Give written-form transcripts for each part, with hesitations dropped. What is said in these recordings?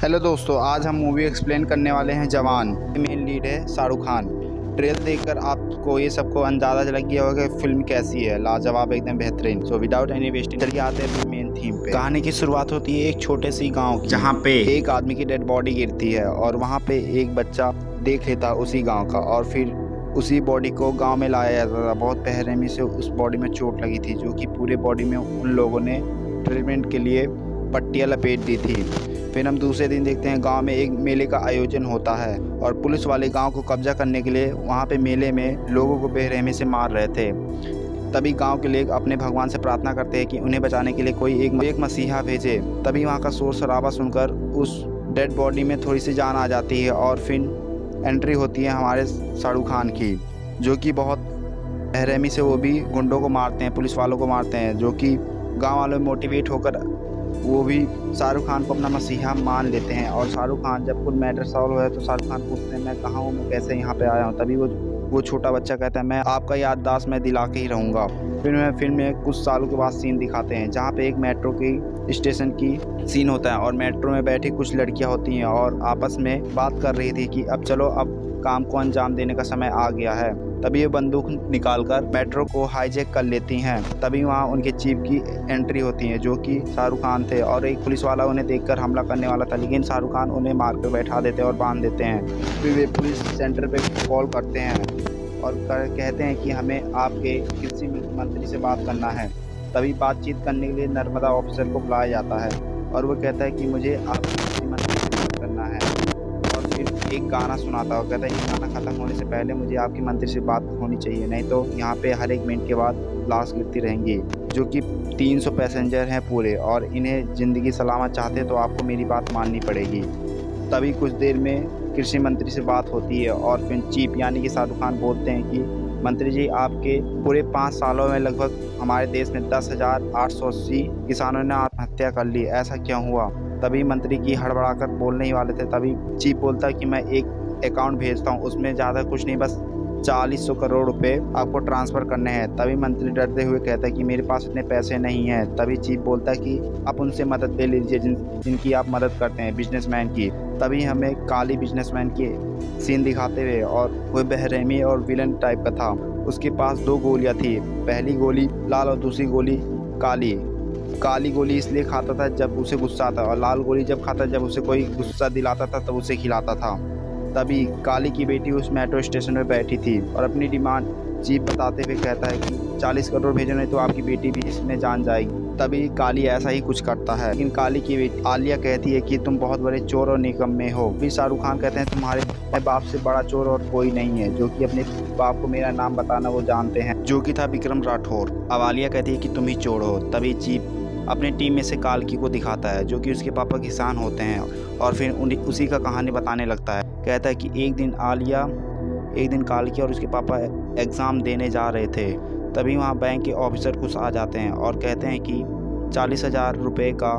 Hello दोस्तों, आज हम मूवी एक्सप्लेन करने वाले हैं जवान। मेन लीड है शाहरुख खान। ट्रेलर देखकर आपको ये सबको अंदाजा लग गया होगा कि फिल्म कैसी है। लाजवाब, एकदम बेहतरीन। सो विदाउट एनी वेस्टिंग चलिए आते हैं मेन थीम पे। कहानी की शुरुआत होती है एक छोटे सी गांव की, जहां पे एक आदमी की डेड बॉडी गिरती है और वहां पे एक बच्चा देख लेता उसी गाँव का, और फिर उसी बॉडी को गाँव में लाया जाता था। बहुत बेरहमी से उस बॉडी में चोट लगी थी, जो कि पूरे बॉडी में उन लोगों ने ट्रीटमेंट के लिए पट्टियाँ लपेट दी थी। फिर हम दूसरे दिन देखते हैं गांव में एक मेले का आयोजन होता है और पुलिस वाले गांव को कब्जा करने के लिए वहां पे मेले में लोगों को बेरहमी से मार रहे थे। तभी गांव के लोग अपने भगवान से प्रार्थना करते हैं कि उन्हें बचाने के लिए कोई एक मसीहा भेजे। तभी वहां का शोर शराबा सुनकर उस डेड बॉडी में थोड़ी सी जान आ जाती है और फिर एंट्री होती है हमारे शाहरुख खान की, जो कि बहुत बेरहमी से वो भी गुंडों को मारते हैं, पुलिस वालों को मारते हैं, जो कि गाँव वालों में मोटिवेट होकर वो भी शाहरुख खान को अपना मसीहा मान लेते हैं। और शाहरुख खान जब कुछ मैटर सॉल्व हो है तो शाहरुख खान पूछते हैं मैं कहाँ हूँ, मैं कैसे यहाँ पे आया हूँ। तभी वो छोटा बच्चा कहता है मैं आपका याददाश्त मैं दिला के ही रहूँगा। फिल्म में कुछ सालों के बाद सीन दिखाते हैं जहाँ पे एक मेट्रो की स्टेशन की सीन होता है और मेट्रो में बैठी कुछ लड़कियाँ होती हैं और आपस में बात कर रही थी कि अब चलो, अब काम को अंजाम देने का समय आ गया है। तभी ये बंदूक निकालकर मेट्रो को हाईजैक कर लेती हैं। तभी वहाँ उनके चीफ की एंट्री होती है, जो कि शाहरुख खान थे, और एक पुलिस वाला उन्हें देखकर हमला करने वाला था, लेकिन शाहरुख खान उन्हें मार कर बैठा देते हैं और बांध देते हैं। फिर वे पुलिस सेंटर पे कॉल करते हैं और कहते हैं कि हमें आपके कृषि मंत्री से बात करना है। तभी बातचीत करने के लिए नर्मदा ऑफिसर को बुलाया जाता है और वो कहता है कि मुझे आपके कृषि मंत्री से बात करना है। और फिर एक गाना सुनाता है, कहता है कि गाना ख़त्म होने से पहले मुझे आपके मंत्री से बात होनी चाहिए, नहीं तो यहाँ पे हर एक मिनट के बाद लाश गिरती रहेंगी। जो कि 300 पैसेंजर हैं पूरे और इन्हें ज़िंदगी सलामत चाहते तो आपको मेरी बात माननी पड़ेगी। तभी कुछ देर में कृषि मंत्री से बात होती है और फिर चीफ यानी कि शाहरुख खान बोलते हैं कि मंत्री जी, आपके पूरे 5 सालों में लगभग हमारे देश में 10,880 किसानों ने आत्महत्या कर ली, ऐसा क्यों हुआ। तभी मंत्री की हड़बड़ाकर बोलने ही वाले थे, तभी चीफ बोलता है कि मैं एक अकाउंट भेजता हूँ, उसमें ज़्यादा कुछ नहीं, बस 400 करोड़ रुपए आपको ट्रांसफ़र करने हैं। तभी मंत्री डरते हुए कहता है कि मेरे पास इतने पैसे नहीं हैं। तभी चीफ बोलता है कि आप उनसे मदद ले लीजिए जिनकी आप मदद करते हैं, बिजनेसमैन की। तभी हमें काली बिजनेसमैन की सीन दिखाते हुए, और वो बेरहमी और विलन टाइप का था। उसके पास 2 गोलियाँ थी, पहली गोली लाल और दूसरी गोली काली। काली गोली इसलिए खाता था जब उसे गुस्सा आता, और लाल गोली जब खाता जब उसे कोई गुस्सा दिलाता था तब उसे खिलाता था। तभी काली की बेटी उस मेट्रो स्टेशन में बैठी थी और अपनी डिमांड चीफ बताते हुए कहता है कि 40 करोड़ भेजो, नहीं तो आपकी बेटी भी इसमें जान जाएगी। तभी काली ऐसा ही कुछ करता है, लेकिन काली की बेटी आलिया कहती है कि तुम बहुत बड़े चोर और निकम्मे हो। फिर शाहरुख खान कहते हैं तुम्हारे बाप से बड़ा चोर और कोई नहीं है, जो कि अपने बाप को मेरा नाम बताना वो जानते हैं, जो कि था विक्रम राठौर। अब आलिया कहती है कि तुम ही चोर हो। तभी चीफ अपने टीम में से कालकी को दिखाता है, जो कि उसके पापा किसान होते हैं, और फिर उसी का कहानी बताने लगता है। कहता है कि एक दिन कालकी और उसके पापा एग्ज़ाम देने जा रहे थे। तभी वहाँ बैंक के ऑफिसर कुछ आ जाते हैं और कहते हैं कि 40,000 रुपये का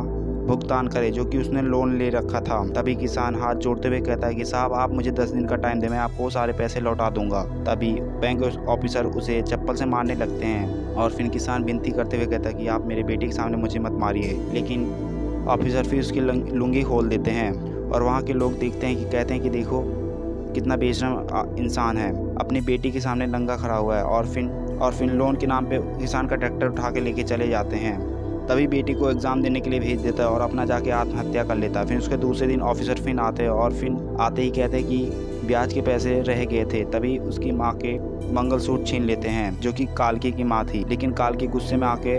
भुगतान करे, जो कि उसने लोन ले रखा था। तभी किसान हाथ जोड़ते हुए कहता है कि साहब, आप मुझे 10 दिन का टाइम दें, मैं आपको सारे पैसे लौटा दूंगा। तभी बैंक ऑफिसर उसे चप्पल से मारने लगते हैं और फिर किसान विनती करते हुए कहता है कि आप मेरे बेटे के सामने मुझे मत मारिए। लेकिन ऑफिसर फिर उसकी लुंगी खोल देते हैं और वहाँ के लोग देखते हैं कि कहते हैं कि देखो कितना बेशरम इंसान है, अपनी बेटी के सामने नंगा खड़ा हुआ है। और फिर लोन के नाम पे किसान का ट्रैक्टर उठा के लेके चले जाते हैं। तभी बेटी को एग्ज़ाम देने के लिए भेज देता है और अपना जाके आत्महत्या कर लेता है। फिर उसके दूसरे दिन ऑफिसर फिर आते हैं और फिर आते ही कहते हैं कि ब्याज के पैसे रह गए थे। तभी उसकी माँ के मंगलसूत्र छीन लेते हैं, जो कि कालकी की माँ थी, लेकिन कालकी गुस्से में आके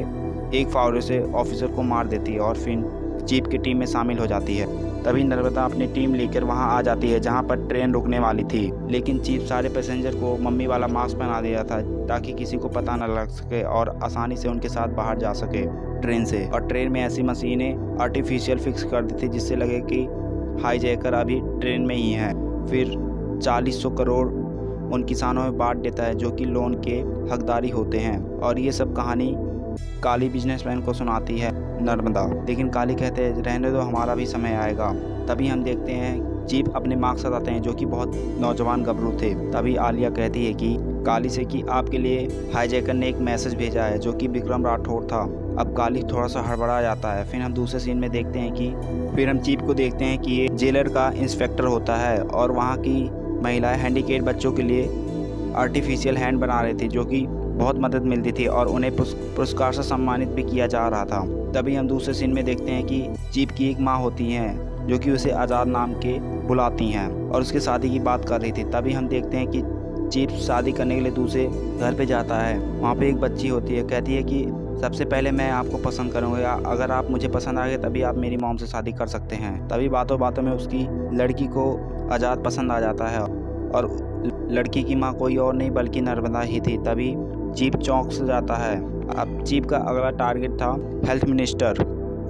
एक फावरे से ऑफिसर को मार देती है और फिर चीफ की टीम में शामिल हो जाती है। तभी नर्मदा अपनी टीम लेकर वहां आ जाती है जहां पर ट्रेन रुकने वाली थी, लेकिन चीफ सारे पैसेंजर को मम्मी वाला मास्क पहना दिया था ताकि किसी को पता न लग सके और आसानी से उनके साथ बाहर जा सके ट्रेन से। और ट्रेन में ऐसी मशीनें आर्टिफिशियल फिक्स कर दी थी जिससे लगे कि हाईजैकर अभी ट्रेन में ही है। फिर 400 करोड़ उन किसानों में बांट देता है, जो कि लोन के हकदारी होते हैं। और ये सब कहानी काली बिजनेसमैन को सुनाती है नर्मदा, लेकिन काली कहते हैं रहने दो, हमारा भी समय आएगा। तभी हम देखते हैं चीफ अपने माँ के साथ आते हैं, जो कि बहुत नौजवान गबरू थे। तभी आलिया कहती है कि काली से कि आपके लिए हाईजैकर ने एक मैसेज भेजा है, जो कि विक्रम राठौर था। अब काली थोड़ा सा हड़बड़ा जाता है। फिर हम दूसरे सीन में देखते हैं कि फिर हम चीफ को देखते हैं कि ये जेलर का इंस्पेक्टर होता है और वहाँ की महिलाएं हैंडीकेप बच्चों के लिए आर्टिफिशियल हैंड बना रही थी, जो कि बहुत मदद मिलती थी और उन्हें पुरस्कार से सम्मानित भी किया जा रहा था। तभी हम दूसरे सीन में देखते हैं कि चीफ की एक माँ होती हैं, जो कि उसे आज़ाद नाम के बुलाती हैं और उसके शादी की बात कर रही थी। तभी हम देखते हैं कि चीफ शादी करने के लिए दूसरे घर पे जाता है। वहाँ पे एक बच्ची होती है, कहती है कि सबसे पहले मैं आपको पसंद करूँगा, अगर आप मुझे पसंद आ गए तभी आप मेरी मॉम से शादी कर सकते हैं। तभी बातों बातों में उसकी लड़की को आज़ाद पसंद आ जाता है और लड़की की माँ कोई और नहीं बल्कि नर्मदा ही थी। तभी चीफ चौंक से जाता है। अब चीफ का अगला टारगेट था हेल्थ मिनिस्टर,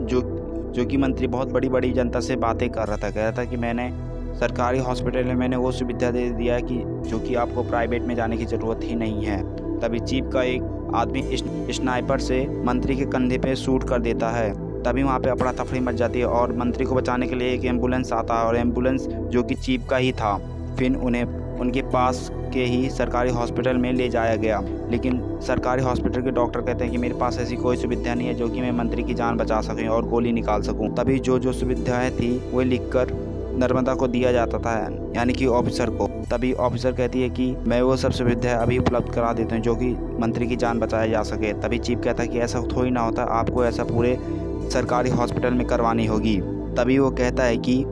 जो कि मंत्री बहुत बड़ी बड़ी जनता से बातें कर रहा था। कह रहा था कि मैंने सरकारी हॉस्पिटल में मैंने वो सुविधा दे दिया कि जो कि आपको प्राइवेट में जाने की ज़रूरत ही नहीं है। तभी चीफ का एक आदमी स्नाइपर से मंत्री के कंधे पे शूट कर देता है। तभी वहाँ पे अफरा तफरी मच जाती है और मंत्री को बचाने के लिए एक एम्बुलेंस आता है और एम्बुलेंस जो कि चीफ का ही था। फिर उन्हें उनके पास के ही सरकारी हॉस्पिटल में ले जाया गया, लेकिन सरकारी हॉस्पिटल के डॉक्टर कहते हैं कि मेरे पास ऐसी कोई सुविधा नहीं है जो कि मैं मंत्री की जान बचा सकूं और गोली निकाल सकूं। तभी जो सुविधाएं थी वो लिखकर नर्मदा को दिया जाता था, यानी कि ऑफिसर को। तभी ऑफिसर कहती है कि मैं वो सब सुविधाएं अभी उपलब्ध करा देता हूँ जो कि मंत्री की जान बचाया जा सके। तभी चीफ कहता है कि ऐसा थोड़ी ना होता, आपको ऐसा पूरे सरकारी हॉस्पिटल में करवानी होगी। तभी वो कहता है कि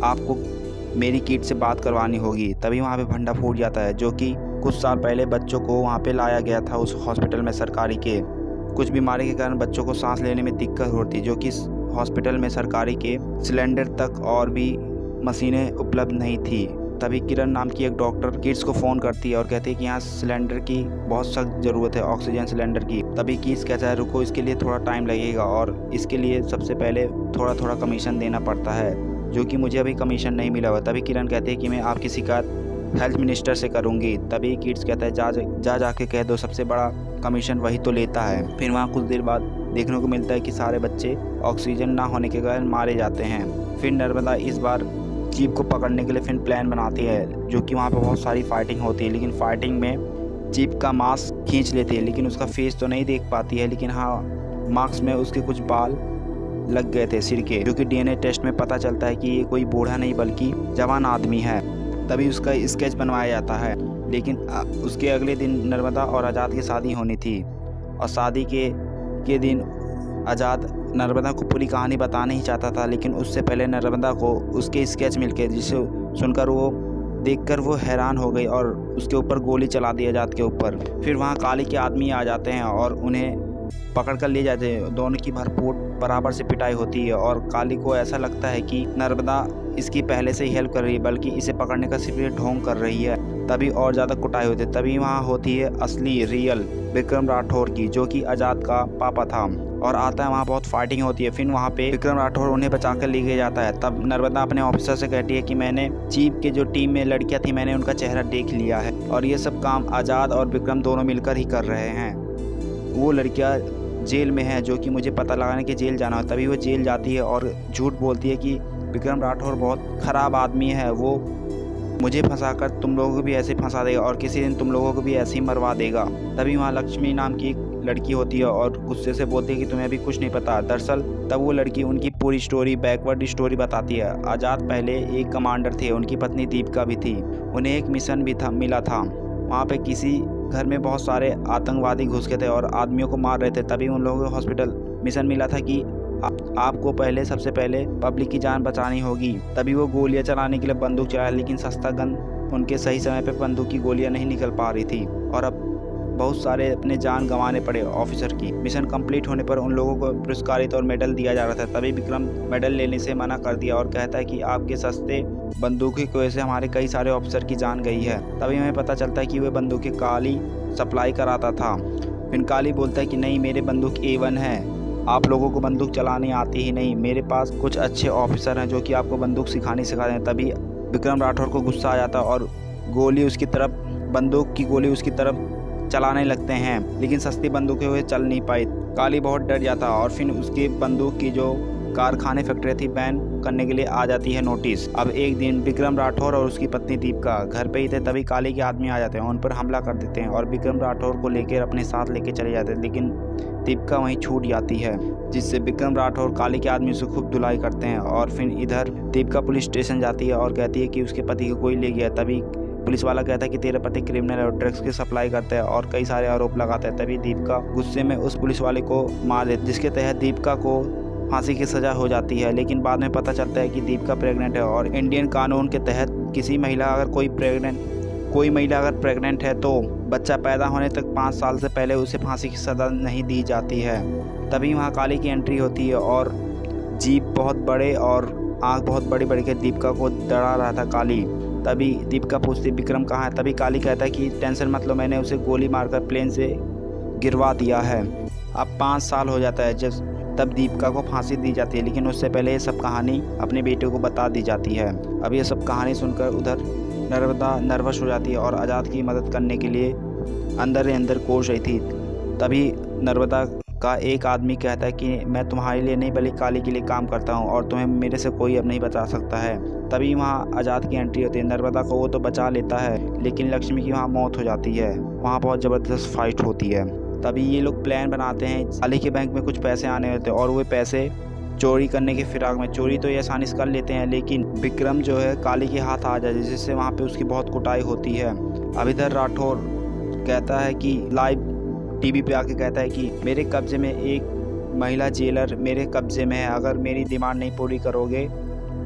आपको मेरी किट से बात करवानी होगी। तभी वहाँ पे भंडा फूट जाता है, जो कि कुछ साल पहले बच्चों को वहाँ पे लाया गया था उस हॉस्पिटल में सरकारी के। कुछ बीमारी के कारण बच्चों को सांस लेने में दिक्कत होती है, जो कि हॉस्पिटल में सरकारी के सिलेंडर तक और भी मशीनें उपलब्ध नहीं थी। तभी किरण नाम की एक डॉक्टर किड्स को फ़ोन करती है और कहती है कि यहाँ सिलेंडर की बहुत सख्त ज़रूरत है, ऑक्सीजन सिलेंडर की। तभी किड्स कहता है रुको, इसके लिए थोड़ा टाइम लगेगा और इसके लिए सबसे पहले थोड़ा थोड़ा कमीशन देना पड़ता है, जो कि मुझे अभी कमीशन नहीं मिला हुआ। तभी किरण कहते हैं कि मैं आपकी शिकायत हेल्थ मिनिस्टर से करूंगी। तभी किड्स कहता है जाके कह दो, सबसे बड़ा कमीशन वही तो लेता है। फिर वहाँ कुछ देर बाद देखने को मिलता है कि सारे बच्चे ऑक्सीजन ना होने के कारण मारे जाते हैं। फिर नर्मदा इस बार चीफ को पकड़ने के लिए फिर प्लान बनाती है, जो कि वहाँ पर बहुत सारी फाइटिंग होती है, लेकिन फाइटिंग में चीफ का मास्क खींच लेती है, लेकिन उसका फेस तो नहीं देख पाती है। लेकिन हाँ, मास्क में उसके कुछ बाल लग गए थे सिर के, जो कि डीएनए टेस्ट में पता चलता है कि ये कोई बूढ़ा नहीं बल्कि जवान आदमी है। तभी उसका स्केच बनवाया जाता है। लेकिन उसके अगले दिन नर्मदा और आज़ाद की शादी होनी थी और शादी के दिन आज़ाद नर्मदा को पूरी कहानी बताना ही चाहता था, लेकिन उससे पहले नर्मदा को उसके स्केच मिलके जिसे सुनकर वो देखकर वो हैरान हो गई और उसके ऊपर गोली चला दी आज़ाद के ऊपर। फिर वहाँ काली के आदमी आ जाते हैं और उन्हें पकड़ कर ले जाते हैं। दोनों की भरपूर बराबर से पिटाई होती है और काली को ऐसा लगता है कि नर्मदा इसकी पहले से ही हेल्प कर रही है, बल्कि इसे पकड़ने का सिर्फ ये ढोंग कर रही है। तभी और ज़्यादा कुटाई होती है। तभी वहाँ होती है असली रियल विक्रम राठौर की, जो कि आज़ाद का पापा था, और आता है। वहाँ बहुत फाइटिंग होती है। फिर वहाँ पे विक्रम राठौर उन्हें बचा कर ले जाता है। तब नर्मदा अपने ऑफिसर से कहती है कि मैंने चीफ के जो टीम में लड़कियाँ थी मैंने उनका चेहरा देख लिया है और ये सब काम आज़ाद और विक्रम दोनों मिलकर ही कर रहे हैं। वो लड़कियाँ जेल में है, जो कि मुझे पता लगाने कि जेल जाना है। तभी वो जेल जाती है और झूठ बोलती है कि विक्रम राठौर बहुत ख़राब आदमी है, वो मुझे फंसाकर तुम लोगों को भी ऐसे फंसा देगा और किसी दिन तुम लोगों को भी ऐसे ही मरवा देगा। तभी वहाँ लक्ष्मी नाम की एक लड़की होती है और गुस्से से बोलती है कि तुम्हें अभी कुछ नहीं पता। दरअसल तब वो लड़की उनकी पूरी स्टोरी, बैकवर्ड स्टोरी बताती है। आज़ाद पहले एक कमांडर थे, उनकी पत्नी दीपिका भी थी। उन्हें एक मिशन भी मिला था। वहाँ पे किसी घर में बहुत सारे आतंकवादी घुस गए थे और आदमियों को मार रहे थे। तभी उन लोगों को हॉस्पिटल मिशन मिला था कि आपको सबसे पहले पब्लिक की जान बचानी होगी। तभी वो गोलियां चलाने के लिए बंदूक चलाया, लेकिन सस्ता गन उनके सही समय पे बंदूक की गोलियां नहीं निकल पा रही थी और अब बहुत सारे अपने जान गंवाने पड़े ऑफिसर की। मिशन कंप्लीट होने पर उन लोगों को पुरस्कारित और मेडल दिया जा रहा था। तभी विक्रम मेडल लेने से मना कर दिया और कहता है कि आपके सस्ते बंदूकी की वजह से हमारे कई सारे ऑफिसर की जान गई है। तभी हमें पता चलता है कि वह बंदूकें काली सप्लाई कराता था। फिर काली बोलता है कि नहीं, मेरे बंदूक A1 है, आप लोगों को बंदूक चलानी आती ही नहीं। मेरे पास कुछ अच्छे ऑफिसर हैं जो कि आपको बंदूक सिखा दें। तभी विक्रम राठौर को गुस्सा आ जाता और बंदूक की गोली उसकी तरफ चलाने लगते हैं, लेकिन सस्ती बंदूकें हुए चल नहीं पाई। काली बहुत डर जाता और फिर उसकी बंदूक की जो कारखाने फैक्ट्री थी बैन करने के लिए आ जाती है नोटिस। अब एक दिन विक्रम राठौर और उसकी पत्नी दीपिका घर पे ही थे, तभी काली के आदमी आ जाते हैं, उन पर हमला कर देते हैं और विक्रम राठौर को लेकर अपने साथ लेके चले जाते हैं। लेकिन दीपिका वहीं छूट जाती है, जिससे विक्रम राठौर काली के आदमी से खूब धुलाई करते हैं। और फिर इधर दीपिका पुलिस स्टेशन जाती है और कहती है कि उसके पति को कोई ले गया। तभी पुलिस वाला कहता है कि तेरा पति क्रिमिनल है और ड्रग्स की सप्लाई करता है और कई सारे आरोप लगाता है। तभी दीपिका गुस्से में उस पुलिस वाले को मार देती है, जिसके तहत दीपिका को फांसी की सजा हो जाती है। लेकिन बाद में पता चलता है कि दीपिका प्रेग्नेंट है और इंडियन कानून के तहत कोई महिला अगर प्रेग्नेंट है तो बच्चा पैदा होने तक 5 साल से पहले उसे फांसी की सजा नहीं दी जाती है। तभी वहाँ काली की एंट्री होती है और जीप बहुत बड़े और आँख बहुत बड़ी बड़ी के दीपिका को डरा रहा था काली। तभी दीपिका पूछती विक्रम कहाँ है। तभी काली कहता है कि टेंशन मत लो, मैंने उसे गोली मारकर प्लेन से गिरवा दिया है। अब 5 साल हो जाता है तब दीपिका को फांसी दी जाती है, लेकिन उससे पहले ये सब कहानी अपने बेटे को बता दी जाती है। अब ये सब कहानी सुनकर उधर नर्मदा नर्वस हो जाती है और आज़ाद की मदद करने के लिए अंदर ही अंदर कोश रही थी। तभी नर्मदा का एक आदमी कहता है कि मैं तुम्हारे लिए नहीं बल्कि काली के लिए काम करता हूं और तुम्हें मेरे से कोई अब नहीं बचा सकता है। तभी वहां आज़ाद की एंट्री होती है। नर्मदा को वो तो बचा लेता है, लेकिन लक्ष्मी की वहां मौत हो जाती है। वहां बहुत ज़बरदस्त फाइट होती है। तभी ये लोग प्लान बनाते हैं, काली के बैंक में कुछ पैसे आने होते हैं और वो पैसे चोरी करने के फिराक में चोरी तो ये आसानी से कर लेते हैं, लेकिन विक्रम जो है काली के हाथ आ जाए, जिससे वहाँ पे उसकी बहुत कुटाई होती है। अब इधर राठौर कहता है कि लाइव टीवी पे आके कहता है कि मेरे कब्जे में एक महिला जेलर मेरे कब्जे में है, अगर मेरी डिमांड नहीं पूरी करोगे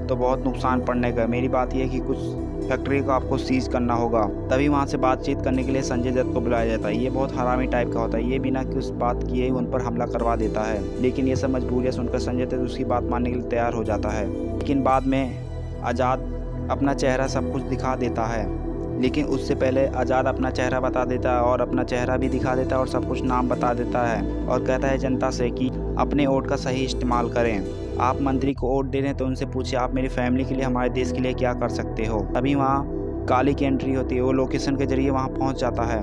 तो बहुत नुकसान पड़ने का। मेरी बात यह है कि कुछ फैक्ट्री को आपको सीज करना होगा। तभी वहाँ से बातचीत करने के लिए संजय दत्त को बुलाया जाता है। ये बहुत हरामी टाइप का होता है, ये बिना कुछ बात किए उन पर हमला करवा देता है। लेकिन ये सब मजबूरियाँ सुनकर संजय दत्त उसकी बात मानने के लिए तैयार हो जाता है। लेकिन बाद में आज़ाद अपना चेहरा सब कुछ दिखा देता है, लेकिन उससे पहले आज़ाद अपना चेहरा बता देता है और अपना चेहरा भी दिखा देता है और सब कुछ नाम बता देता है और कहता है जनता से कि अपने वोट का सही इस्तेमाल करें। आप मंत्री को वोट दे रहे हैं तो उनसे पूछिए आप मेरी फैमिली के लिए, हमारे देश के लिए क्या कर सकते हो। तभी वहाँ काली की एंट्री होती है, वो लोकेशन के जरिए वहाँ पहुँच जाता है।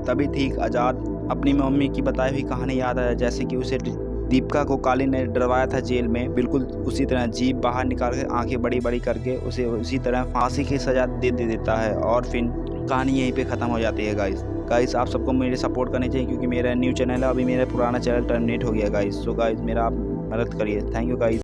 तभी ठीक आज़ाद अपनी मम्मी की बताई हुई कहानी याद आया, जैसे कि उसे दीपिका को काली ने डरवाया था जेल में, बिल्कुल उसी तरह जीप बाहर निकाल के आंखें बड़ी बड़ी करके उसे उसी तरह फांसी की सजा दे देता है और फिर कहानी यहीं पे ख़त्म हो जाती है। गाइस आप सबको मेरे सपोर्ट करनी चाहिए, क्योंकि मेरा न्यू चैनल है, अभी मेरा पुराना चैनल टर्मिनेट हो गया गाइस। सो गाइस मेरा आप मदद करिए। Thank you guys.